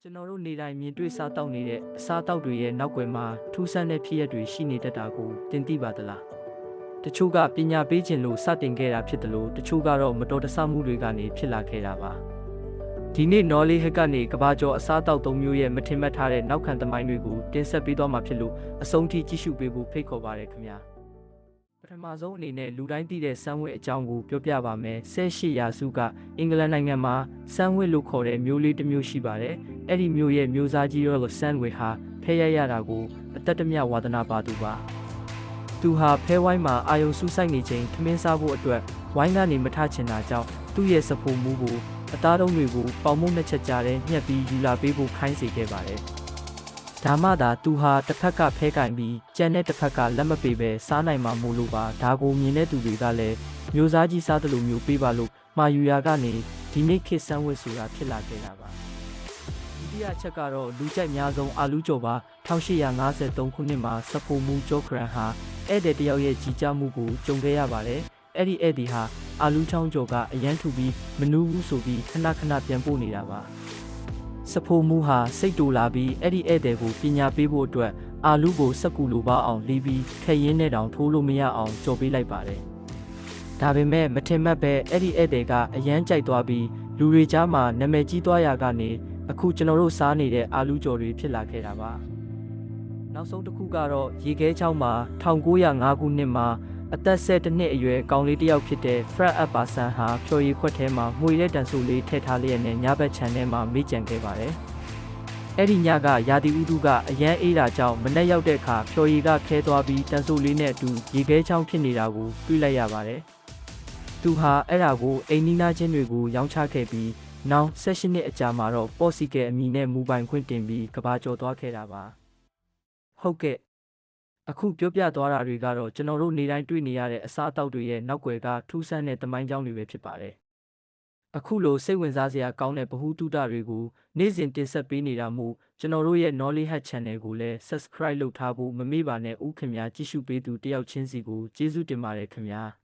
ကျွန်တော်တို့နေတိုင်းမြင်တွေ့စားတောက်နေတဲ့အစားတောက်တွေရဲ့နောက်ွယ်မှာထူးဆန်းတဲ့ဖြစ်ရပ်တွေရှိနေတတ်တာကိုတင်သိပါသလားတချို့ကပညာပေးခြင်းလို့စတင်ခဲ့တာဖြစ်တယ်လို့တချို့ကတော့မတော်တဆမှုတွေကနေဖြစ်လာခဲ့တာပါဒီနေ့ knowledge hack ကနေကဘာကျော်အစားတောက်၃မျိုးရဲ့မထင်မှတ်ထားတဲ့နောက်ခံသမိုင်းတွေကိုတင်ဆက်ပေးသွားမှာဖြစ်လို့အဆုံးထိကြည့်ရှုပေးဖို့ဖိတ်ခေါ်ပါရခင်ဗျာပထမဆုံးအနေနဲ့လူတိုင်းသိတဲ့စမ်းဝတ်အကြောင်းကိုပြောပြပါမယ်18ရာစုကအင်္ဂလန်နိုင်ငံမှာစမ်းဝတ်လို့ခေါ်တဲ့မျိုးလေးတစ်မျိုးရှိပါတယ်အဲ့ဒီမျိုးရဲ့မျိုးစားကြီးရောလို့စမ်းဝတ်ဟာဖဲရရတာကိုအသက်တမျှဝါသနာပါသူပါသူဟာဖဲဝိုင်းမှာအာယုံစူးစိုက်နေချိန်ထမင်းစားဖို့အတွက်ဝိုင်းကနေမထချင်တာကြောင့်သူ့ရဲ့စဖိုမှုကိုအသားတုံးတွေကိုပေါင်မုတ်နှစ်ချက်ကြားထဲညှက်ပြီးယူလာပေးဖို့ခိုင်းစေခဲ့ပါတယ်ဒါမှသာသူဟာတစ်ဖက်ကဖဲကင်ပြီးကြံတဲ့တစ်ဖက်ကလက်မပေးပဲစားနိုင်မှာမို့လို့ပါဒါကိုမြင်တဲ့သူတွေကလည်းမျိုးစားကြီးစားတယ်လို့မျိုးပေးပါလို့မှာယူရာကနေဒီနေ့ခေတ်စမ်းဝတ်ဆိုတာဖြစ်လာခဲ့တာပါဒုတိယချက်ကတော့လူကြိုက်များဆုံးအာလူးကျော်ပါ1853ခုနှစ်မှာစဖိုမူဂျော့ခရန်ဟာဧည့်သည်တယောက်ရဲ့ကြီးကြမှုကိုကြုံခဲ့ရပါတယ်အဲ့ဒီဧည့်သည်ဟာအာလူးချောင်းကျော်ကအရန်ထူပြီးမနူးဘူးဆိုပြီးခဏခဏပြန်ပို့နေတာပါစဖိုမူဟာစိတ်တူလာပြီးအဲ့ဒီဧည့်သည်ကိုပညာပေးဖို့အတွက်အာလူးကိုစက်ကူလိုပါအောင်လီးပြီးခက်ရင်းနဲ့တောင်ထိုးလို့မရအောင်ကြော်ပေးလိုက်ပါတယ်ဒါပေမဲ့မထင်မှတ်ပဲအဲ့ဒီဧည့်သည်ကအရန်ကြိုက်သွားပြီးလူတွေကြားမှာနာမည်ကြီးသွားရာကနေအခုကျွန်တော်တို့စားနေတဲ့အာလူးကြော်တွေဖြစ်လာခဲ့တာပါနောက်ဆုံးတစ်ခုကတော့ရေခဲချောင်းမှာ1905ခုနှစ်မှာအသက်17နှစ်အရွယ်ကောင်လေးတစ်ယောက်ဖြစ်တဲ့ Fred Epperson ဟာဖြော်ရည်ခွက်ထဲမှာမှွေတဲ့တန်ဆူလေးထည့်ထားလျက်နဲ့ညဘက်ခြံထဲမှာမေ့ကြံခဲ့ပါတယ်။အဲ့ဒီညကရာသီဥတုကအရန်အေးတာကြောင့်မနေ့ရောက်တဲ့အခါဖြော်ရည်ကခဲသွားပြီးတန်ဆူလေးနဲ့အတူရေခဲချောင်းဖြစ်နေတာကိုတွေ့လိုက်ရပါတယ်။သူဟာအဲ့ဒါကိုအိမ်နီးနားချင်းတွေကိုရောင်းချခဲ့ပြီးနောက်16နှစ်အကြာမှာတော့ပေါ့စီကယ်အမည်နဲ့မူပိုင်ခွင့်တင်ပြီးကဘာကျော်သွားခဲ့တာပါ။ဟုတ်ကဲ့အခုပြောပြသွားတာတွေကတော့ကျွန်တော်တို့နေတိုင်းတွေ့နေရတဲ့အစားအသောက်တွေရဲ့နောက်ွယ်ကထူးဆန်းတဲ့သမိုင်းကြောင်းတွေပဲဖြစ်ပါတယ်။အခုလိုစိတ်ဝင်စားစရာကောင်းတဲ့ဗဟုသုတတွေကိုနေ့စဉ်တင်ဆက်ပေးနေတာမို့ကျွန်တော်တို့ရဲ့ Knowledge Hack Channel ကိုလည်း Subscribe လုပ်ထားဖို့မမေ့ပါနဲ့ဦးခင်ဗျာကြည့်ရှုပေးသူတယောက်ချင်းစီကိုကျေးဇူးတင်ပါတယ်ခင်ဗျာ။